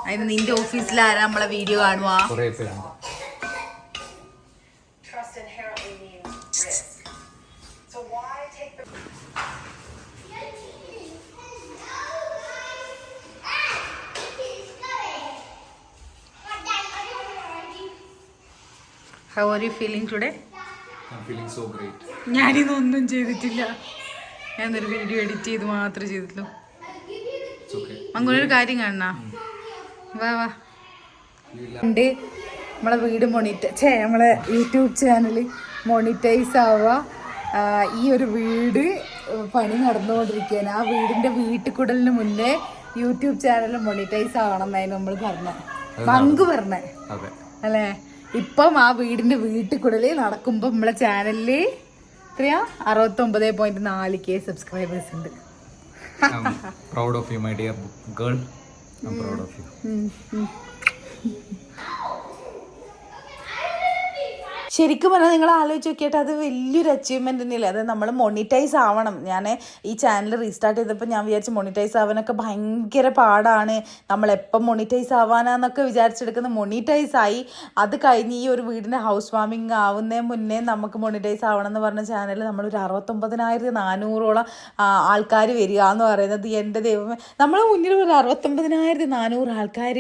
അതിന് നിന്റെ ഓഫീസിൽ ആരാ നമ്മളെ വീഡിയോ കാണുവാ? How are you feeling today? I'm feeling so great. ഞാനിതൊന്നും ചെയ്തിട്ടില്ല. ഞാനൊരു വീഡിയോ എഡിറ്റ് ചെയ്ത് മാത്രമേ ചെയ്തിട്ടുള്ളൂ. അങ്ങനൊരു കാര്യം കാണണ വാ വാ ഉണ്ട്. നമ്മളെ വീട് നമ്മളെ യൂട്യൂബ് ചാനൽ മോണിറ്റൈസ് ആവുക. ഈ ഒരു വീട് പണി നടന്നുകൊണ്ടിരിക്കുകയാണ്. ആ വീടിൻ്റെ വീട്ടുകൂടലിന് മുന്നേ യൂട്യൂബ് ചാനൽ മോണിറ്റൈസ് ആവണം എന്നായിരുന്നു നമ്മൾ പറഞ്ഞേ അല്ലേ. ഇപ്പം ആ വീടിൻ്റെ വീട്ടുകൂടൽ നടക്കുമ്പോൾ നമ്മളെ ചാനലിൽ എത്രയാ 69.4K സബ്സ്ക്രൈബേഴ്സ് ഉണ്ട്. Proud of you my dear girl. I am proud of you. ശരിക്കും പറഞ്ഞാൽ നിങ്ങൾ ആലോചിച്ച് നോക്കിയിട്ട് അത് വലിയൊരു അച്ചീവ്മെന്റ് തന്നെയല്ലേ. അത് നമ്മൾ മോണിറ്റൈസ് ആവണം. ഞാൻ ഈ ചാനൽ റീസ്റ്റാർട്ട് ചെയ്തപ്പോൾ ഞാൻ വിചാരിച്ചു മോണിറ്റൈസ് ആവാനൊക്കെ ഭയങ്കര പാടാണ്, നമ്മളെപ്പം മോണിറ്റൈസ് ആവാനാന്നൊക്കെ വിചാരിച്ചെടുക്കുന്ന മോണിറ്റൈസ് ആയി. അത് കഴിഞ്ഞ് ഈ ഒരു വീടിൻ്റെ ഹൗസ് വാമിങ് ആവുന്നതിന് മുന്നേ നമുക്ക് മോണിറ്റൈസ് ആവണം എന്ന് പറഞ്ഞ ചാനൽ നമ്മളൊരു 69,400 ആൾക്കാർ വരിക എന്ന് പറയുന്നത് എൻ്റെ ദൈവമേ. നമ്മളെ മുന്നിൽ ഒരു 69,400 ആൾക്കാർ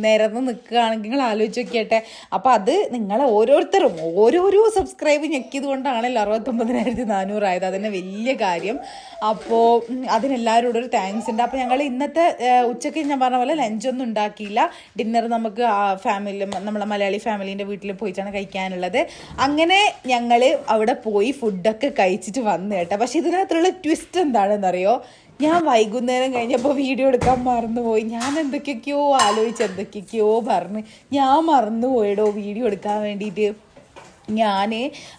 നിരന്ന് നിൽക്കുകയാണെങ്കിൽ നിങ്ങൾ ആലോചിച്ച് നോക്കിയട്ടെ. അപ്പോൾ അത് നിങ്ങളെ ഓരോരുത്തരും ഓരോരോ സബ്സ്ക്രൈബ് ഞെക്കിയത് കൊണ്ടാണല്ലോ 69,400 ആയത്. അതന്നെ വലിയ കാര്യം. അപ്പോൾ അതിനെല്ലാവരോടും ഒരു താങ്ക്സ് ഉണ്ട്. അപ്പോൾ ഞങ്ങൾ ഇന്നത്തെ ഉച്ചയ്ക്ക് ഞാൻ പറഞ്ഞ പോലെ ലഞ്ചൊന്നും ഉണ്ടാക്കിയില്ല. ഡിന്നർ നമുക്ക് ഫാമിലി, നമ്മളെ മലയാളി ഫാമിലീൻ്റെ വീട്ടിൽ പോയിട്ടാണ് കഴിക്കാനുള്ളത്. അങ്ങനെ ഞങ്ങൾ അവിടെ പോയി ഫുഡൊക്കെ കഴിച്ചിട്ട് വന്നു കേട്ടോ. പക്ഷെ ഇതിനകത്തുള്ള ട്വിസ്റ്റ് എന്താണെന്നറിയോ? ഞാൻ വൈകുന്നേരം കഴിഞ്ഞപ്പോൾ വീഡിയോ എടുക്കാൻ മറന്നുപോയി. ഞാൻ എന്തൊക്കെയൊക്കെയോ ആലോചിച്ച് എന്തൊക്കെയൊക്കെയോ പറഞ്ഞ് ഞാൻ മറന്നുപോയിടോ വീഡിയോ എടുക്കാൻ വേണ്ടിയിട്ട്. ഞാൻ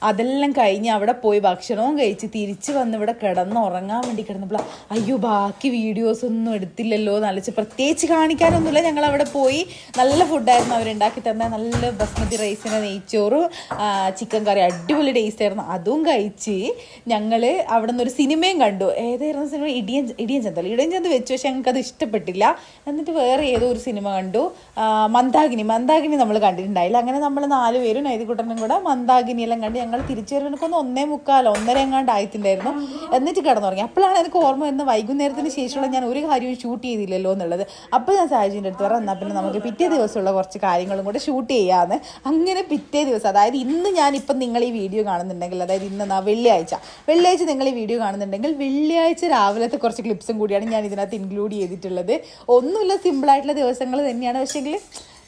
അതെല്ലാം കഴിഞ്ഞ് അവിടെ പോയി ഭക്ഷണവും കഴിച്ച് തിരിച്ച് വന്ന് ഇവിടെ ഉറങ്ങാൻ വേണ്ടി കിടന്നപ്പോൾ അയ്യോ ബാക്കി വീഡിയോസ് ഒന്നും എടുത്തില്ലല്ലോ എന്നല്ല. പ്രത്യേകിച്ച് കാണിക്കാനൊന്നുമില്ല. ഞങ്ങൾ അവിടെ പോയി നല്ല ഫുഡായിരുന്നു അവരുണ്ടാക്കി തന്നെ. നല്ല ബസ്മതി റൈസിൻ്റെ നെയ്ച്ചോറും ചിക്കൻ കറി അടിപൊളി ടേസ്റ്റ് ആയിരുന്നു. അതും കഴിച്ച് ഞങ്ങൾ അവിടെ നിന്നൊരു സിനിമയും കണ്ടു. ഏതായിരുന്നു സിനിമ? ഇടിയൻ ചന്ത വെച്ചു. പക്ഷെ ഞങ്ങൾക്കത് ഇഷ്ടപ്പെട്ടില്ല. എന്നിട്ട് വേറെ ഏതോ ഒരു സിനിമ കണ്ടു, മന്ദാകിനി നമ്മൾ കണ്ടിട്ടുണ്ടായില്ല. അങ്ങനെ നമ്മൾ 4 പേരും നൈതികുട്ടനും കൂടെ മന്ദാകിനിയെല്ലാം കണ്ട് ഞങ്ങൾ തിരിച്ചു വരുന്നതിനൊക്കെ 1:45 1:30 എങ്ങാണ്ട് ആയിട്ടുണ്ടായിരുന്നു. എന്നിട്ട് കിടന്നുറങ്ങി. അപ്പോഴാണ് എനിക്ക് ഓർമ്മ വരുന്നത് വൈകുന്നേരത്തിന് ശേഷമുള്ള ഞാൻ ഒരു കാര്യവും ഷൂട്ട് ചെയ്തില്ലല്ലോ എന്നുള്ളത്. അപ്പോൾ ഞാൻ സാഹചര്യൻ്റെ അടുത്ത് പറഞ്ഞാൽ പിന്നെ നമുക്ക് പിറ്റേ ദിവസമുള്ള കുറച്ച് കാര്യങ്ങളും കൂടെ ഷൂട്ട് ചെയ്യാമെന്ന്. അങ്ങനെ പിറ്റേ ദിവസം, അതായത് ഇന്ന് ഞാനിപ്പം നിങ്ങൾ ഈ വീഡിയോ കാണുന്നുണ്ടെങ്കിൽ, അതായത് ഇന്ന് വെള്ളിയാഴ്ച നിങ്ങൾ ഈ വീഡിയോ കാണുന്നുണ്ടെങ്കിൽ വെള്ളിയാഴ്ച രാവിലത്തെ കുറച്ച് ക്ലിപ്സും കൂടിയാണ് ഞാൻ ഇതിനകത്ത് ഇൻക്ലൂഡ് ചെയ്തിട്ടുള്ളത്. ഒന്നുമില്ല, സിമ്പിളായിട്ടുള്ള ദിവസങ്ങൾ തന്നെയാണ്. പക്ഷേങ്കിൽ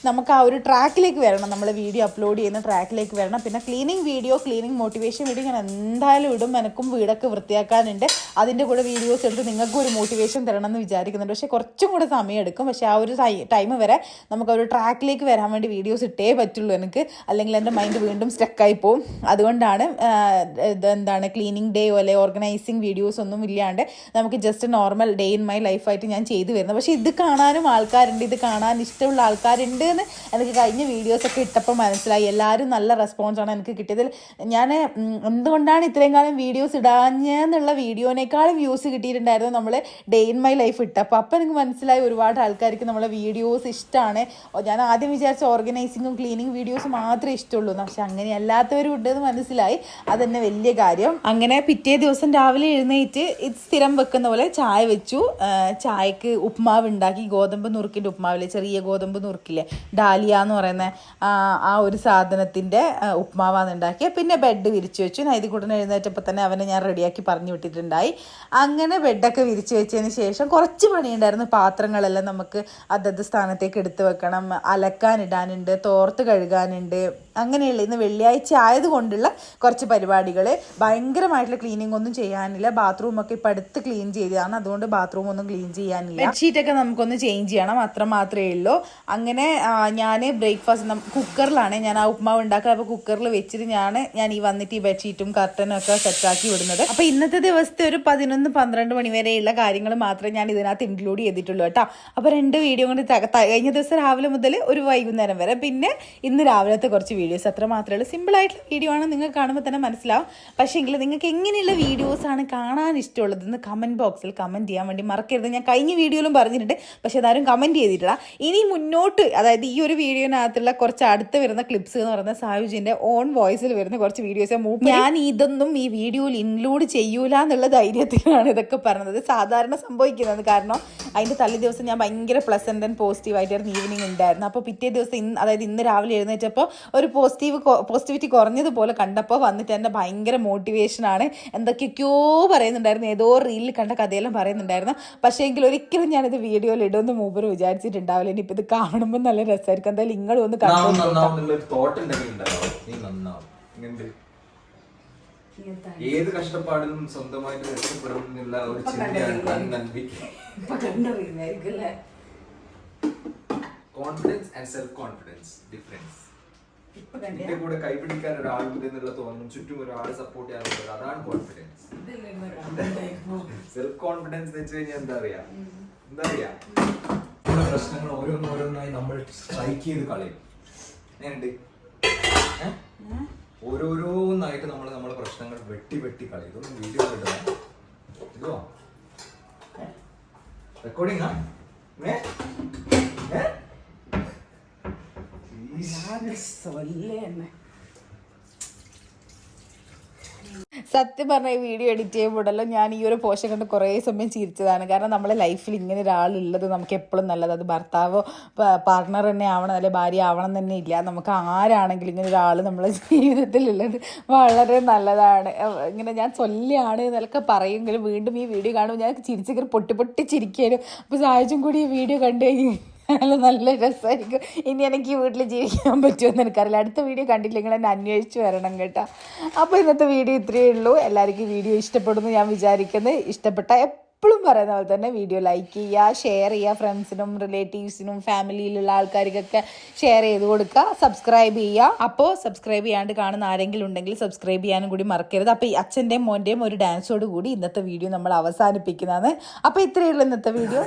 നമുക്ക് ആ ഒരു ട്രാക്കിലേക്ക് വരണം, നമ്മൾ വീഡിയോ അപ്ലോഡ് ചെയ്യുന്ന ട്രാക്കിലേക്ക് വരണം. പിന്നെ ക്ലീനിങ് മോട്ടിവേഷൻ വീഡിയോ ഞാൻ എന്തായാലും ഇടും. എനിക്കും വീടൊക്കെ വൃത്തിയാക്കാനുണ്ട്. അതിൻ്റെ കൂടെ വീഡിയോസ് എടുത്ത് നിങ്ങൾക്കും ഒരു മോട്ടിവേഷൻ തരണം എന്ന് വിചാരിക്കുന്നുണ്ട്. പക്ഷേ കുറച്ചും കൂടെ സമയം എടുക്കും. പക്ഷേ ആ ഒരു ടൈം വരെ നമുക്ക് ഒരു ട്രാക്കിലേക്ക് വരാൻ വേണ്ടി വീഡിയോസ് ഇട്ടേ പറ്റുള്ളൂ എനിക്ക്. അല്ലെങ്കിൽ എൻ്റെ മൈൻഡ് വീണ്ടും സ്റ്റക്കായി പോവും. അതുകൊണ്ടാണ് ക്ലീനിങ് ഡേ പോലെ ഓർഗനൈസിങ് വീഡിയോസ് ഒന്നും ഇല്ലാണ്ട് നമുക്ക് just normal day in my ലൈഫായിട്ട് ഞാൻ ചെയ്തു വരുന്നത്. പക്ഷേ ഇത് കാണാനും ആൾക്കാരുണ്ട്, ഇത് കാണാൻ ഇഷ്ടമുള്ള ആൾക്കാരുണ്ട് എന്ന് എനിക്ക് കഴിഞ്ഞ വീഡിയോസൊക്കെ ഇട്ടപ്പോൾ മനസ്സിലായി. എല്ലാവരും നല്ല റെസ്പോൺസാണ് എനിക്ക് കിട്ടിയതിൽ. ഞാൻ എന്തുകൊണ്ടാണ് ഇത്രയും കാലം വീഡിയോസ് ഇടാഞ്ഞെന്നുള്ള വീഡിയോനേക്കാളും വ്യൂസ് കിട്ടിയിട്ടുണ്ടായിരുന്നു നമ്മൾ ഡേ ഇൻ മൈ ലൈഫ് ഇട്ടപ്പോൾ. അപ്പോൾ എനിക്ക് മനസ്സിലായി ഒരുപാട് ആൾക്കാർക്ക് നമ്മളെ വീഡിയോസ് ഇഷ്ടമാണ്. ഞാൻ ആദ്യം വിചാരിച്ച ഓർഗനൈസിങ്ങും ക്ലീനിങ് വീഡിയോസ് മാത്രമേ ഇഷ്ടമുള്ളൂ, പക്ഷെ അങ്ങനെ അല്ലാത്തവരും ഉണ്ടെന്ന് മനസ്സിലായി. അതെന്നെ വലിയ കാര്യം. അങ്ങനെ പിറ്റേ ദിവസം രാവിലെ എഴുന്നേറ്റ് ഇത് സ്ഥിരം വെക്കുന്ന പോലെ ചായ വെച്ചു. ചായക്ക് ഉപ്മാവ് ഉണ്ടാക്കി. ഗോതമ്പ് നുറുക്കിൻ്റെ ഉപ്മാവില്ലേ, ചെറിയ ഗോതമ്പ് നുറുക്കില്ലേ, ഡാലിയ എന്ന് പറയുന്ന ആ ഒരു സാധനത്തിൻ്റെ ഉപ്മാവാണ് ഉണ്ടാക്കിയത്. പിന്നെ ബെഡ് വിരിച്ചു വെച്ചു. നൈതികൂട്ടൻ എഴുന്നേറ്റപ്പോൾ തന്നെ അവനെ ഞാൻ റെഡിയാക്കി പറഞ്ഞു വിട്ടിട്ടുണ്ടായി. അങ്ങനെ ബെഡൊക്കെ വിരിച്ചു വെച്ചതിന് ശേഷം കുറച്ച് പണിയുണ്ടായിരുന്നു. പാത്രങ്ങളെല്ലാം നമുക്ക് അതത് സ്ഥാനത്തേക്ക് എടുത്ത് വെക്കണം, അലക്കാനിടാനുണ്ട്, തോർത്ത് കഴുകാനുണ്ട്, അങ്ങനെയുള്ള ഇന്ന് വെള്ളിയാഴ്ച ആയതുകൊണ്ടുള്ള കുറച്ച് പരിപാടികൾ. ഭയങ്കരമായിട്ടുള്ള ക്ലീനിങ് ഒന്നും ചെയ്യാനില്ല. ബാത്റൂമൊക്കെ ഇപ്പം അടുത്ത് ക്ലീൻ ചെയ്തതാണ്, അതുകൊണ്ട് ബാത്റൂം ഒന്നും ക്ലീൻ ചെയ്യാനില്ല. ബെഡ്ഷീറ്റൊക്കെ നമുക്കൊന്ന് ചേഞ്ച് ചെയ്യണം, അത്ര മാത്രമേ ഉള്ളൂ. അങ്ങനെ ഞാൻ ബ്രേക്ക്ഫാസ്റ്റ് കുക്കറിലാണ് ഞാൻ ആ ഉപ്മാവ് ഉണ്ടാക്കുക. അപ്പോൾ കുക്കറിൽ വെച്ചിട്ട് ഞാൻ ഈ വന്നിട്ട് ഈ ബെഡ്ഷീറ്റും കർട്ടനും ഒക്കെ സെറ്റാക്കി വിടുന്നത്. അപ്പോൾ ഇന്നത്തെ ദിവസത്തെ ഒരു 11-12 മണി വരെയുള്ള കാര്യങ്ങൾ മാത്രമേ ഞാൻ ഇതിനകത്ത് ഇൻക്ലൂഡ് ചെയ്തിട്ടുള്ളൂ കേട്ടോ. അപ്പോൾ 2 വീഡിയോ കൊണ്ട് കഴിഞ്ഞ ദിവസം രാവിലെ മുതൽ ഒരു വൈകുന്നേരം വരെ, പിന്നെ ഇന്ന് രാവിലത്തെ കുറച്ച് വീഡിയോസ്, അത്ര മാത്രമേ ഉള്ളൂ. സിമ്പിളായിട്ടുള്ള വീഡിയോ ആണ്, നിങ്ങൾക്ക് കാണുമ്പോൾ തന്നെ മനസ്സിലാവും. പക്ഷേ എങ്കിൽ നിങ്ങൾക്ക് എങ്ങനെയുള്ള വീഡിയോസാണ് കാണാൻ ഇഷ്ടമുള്ളതെന്ന് കമൻറ്റ് ബോക്സിൽ കമൻറ്റ് ചെയ്യാൻ വേണ്ടി മറക്കരുത്. ഞാൻ കഴിഞ്ഞ വീഡിയോയിലും പറഞ്ഞിട്ടുണ്ട്, പക്ഷേ അതാരും കമൻറ്റ് ചെയ്തിട്ടില്ല. ഇനി മുന്നോട്ട്, അതായത് ഈ ഒരു വീഡിയോനകത്തുള്ള കുറച്ച് അടുത്ത് വരുന്ന ക്ലിപ്സ് എന്ന് പറയുന്ന സായുജിൻ്റെ ഓൺ വോയിസിൽ വരുന്ന കുറച്ച് വീഡിയോസ് ഞാൻ ഇതൊന്നും ഈ വീഡിയോയിൽ ഇൻക്ലൂഡ് ചെയ്യൂല എന്നുള്ള ധൈര്യത്തിലാണ് ഇതൊക്കെ പറഞ്ഞത്. സാധാരണ സംഭവിക്കുന്നത്, കാരണം അതിൻ്റെ തലേ ദിവസം ഞാൻ ഭയങ്കര പ്ലസൻ്റ് ആൻഡ് പോസിറ്റീവായിട്ടായിരുന്നു ഈവനിങ് ഉണ്ടായിരുന്നു. അപ്പോൾ പിറ്റേ ദിവസം അതായത് ഇന്ന് രാവിലെ എഴുന്നേറ്റപ്പോൾ ഒരു പോസിറ്റിവിറ്റി കുറഞ്ഞതുപോലെ കണ്ടപ്പോൾ വന്നിട്ട് എൻ്റെ ഭയങ്കര മോട്ടിവേഷനാണ്. എന്തൊക്കെയൊക്കെയോ പറയുന്നുണ്ടായിരുന്നു, ഏതോ റീലിൽ കണ്ട കഥയെല്ലാം പറയുന്നുണ്ടായിരുന്നു. പക്ഷേ എങ്കിൽ ഒരിക്കലും ഞാനിത് വീഡിയോയിൽ ഇടുമെന്ന് മൂപ്പർ വിചാരിച്ചിട്ടുണ്ടാവില്ല. ഇനിയിപ്പോൾ ഇത് കാണുമ്പോൾ നല്ല രസമായിരിക്കും. എന്തായാലും നിങ്ങളും ഒന്ന് ഏത് കഷ്ടപ്പാടിലും സ്വന്തമായിട്ട് രക്ഷപ്പെടുന്നില്ല ഒരു confidence and self confidence difference. ഇപ്പൊ നിന്റെ കൂടെ കൈപിടിക്കാൻ ഒരാളുണ്ട് എന്നുള്ള തോന്നും, ചുറ്റും ഒരാള് സപ്പോർട്ട് ചെയ്യാറുണ്ട്, അതാണ് കോൺഫിഡൻസ്. സെൽഫ് കോൺഫിഡൻസ് വെച്ച് കഴിഞ്ഞാൽ എന്താ അറിയാ പ്രശ്നങ്ങൾ ഓരോന്നോരോന്നായി നമ്മൾ സ്ട്രൈക്ക് ചെയ്ത് കളയും. ഓരോന്നായിട്ട് നമ്മളെ പ്രശ്നങ്ങൾ വെട്ടി കളയും. ഇതൊന്നും വീഡിയോ ഇതോ റെക്കോർഡിംഗ് സത്യം പറഞ്ഞ ഈ വീഡിയോ എഡിറ്റ് ചെയ്യുമ്പോഴല്ലോ ഞാൻ ഈ ഒരു പോഷൻ കണ്ട് കുറേ സമയം ചിരിച്ചതാണ്. കാരണം നമ്മളെ ലൈഫിൽ ഇങ്ങനെ ഒരാളുള്ളത് നമുക്ക് എപ്പോഴും നല്ലത്. അത് ഭർത്താവോ പാർട്ട്ണർ തന്നെ ആവണം, അല്ലെങ്കിൽ ഭാര്യ ആവണം തന്നെ ഇല്ല. നമുക്ക് ആരാണെങ്കിലും ഇങ്ങനെ ഒരാൾ നമ്മളെ ജീവിതത്തിലുള്ളത് വളരെ നല്ലതാണ്. ഇങ്ങനെ ഞാൻ ചൊല്ലിയാണ് എന്നൊക്കെ പറയുമെങ്കിലും വീണ്ടും ഈ വീഡിയോ കാണുമ്പോൾ ഞാൻ ചിരിച്ചിങ്ങനെ പൊട്ടി ചിരിക്കാനും. അപ്പോൾ സാഹചര്യം കൂടി ഈ വീഡിയോ കണ്ടു കഴിഞ്ഞ് നല്ല രസമായിരിക്കും. ഇനി എനിക്ക് വീട്ടിൽ ജീവിക്കാൻ പറ്റുമെന്ന് എനിക്കറിയില്ല. അടുത്ത വീഡിയോ കണ്ടില്ലെങ്കിൽ എന്നെ അന്വേഷിച്ച് വരണം കേട്ടോ. അപ്പോൾ ഇന്നത്തെ വീഡിയോ ഇത്രയേ ഉള്ളൂ. എല്ലാവർക്കും വീഡിയോ ഇഷ്ടപ്പെടുന്നു ഞാൻ വിചാരിക്കുന്നത്. ഇഷ്ടപ്പെട്ട എപ്പോഴും പറയുന്ന പോലെ തന്നെ വീഡിയോ ലൈക്ക് ചെയ്യുക, ഷെയർ ചെയ്യുക, ഫ്രണ്ട്സിനും റിലേറ്റീവ്സിനും ഫാമിലിയിലുള്ള ആൾക്കാർക്കൊക്കെ ഷെയർ ചെയ്ത് കൊടുക്കുക, സബ്സ്ക്രൈബ് ചെയ്യുക. അപ്പോൾ സബ്സ്ക്രൈബ് ചെയ്യാണ്ട് കാണുന്ന ആരെങ്കിലും ഉണ്ടെങ്കിൽ സബ്സ്ക്രൈബ് ചെയ്യാനും കൂടി മറക്കരുത്. അപ്പോൾ ഈ അച്ഛൻ്റെയും മോൻ്റെയും ഒരു ഡാൻസോട് കൂടി ഇന്നത്തെ വീഡിയോ നമ്മൾ അവസാനിപ്പിക്കുന്നതാണ്. അപ്പോൾ ഇത്രയേ ഉള്ളൂ ഇന്നത്തെ വീഡിയോ.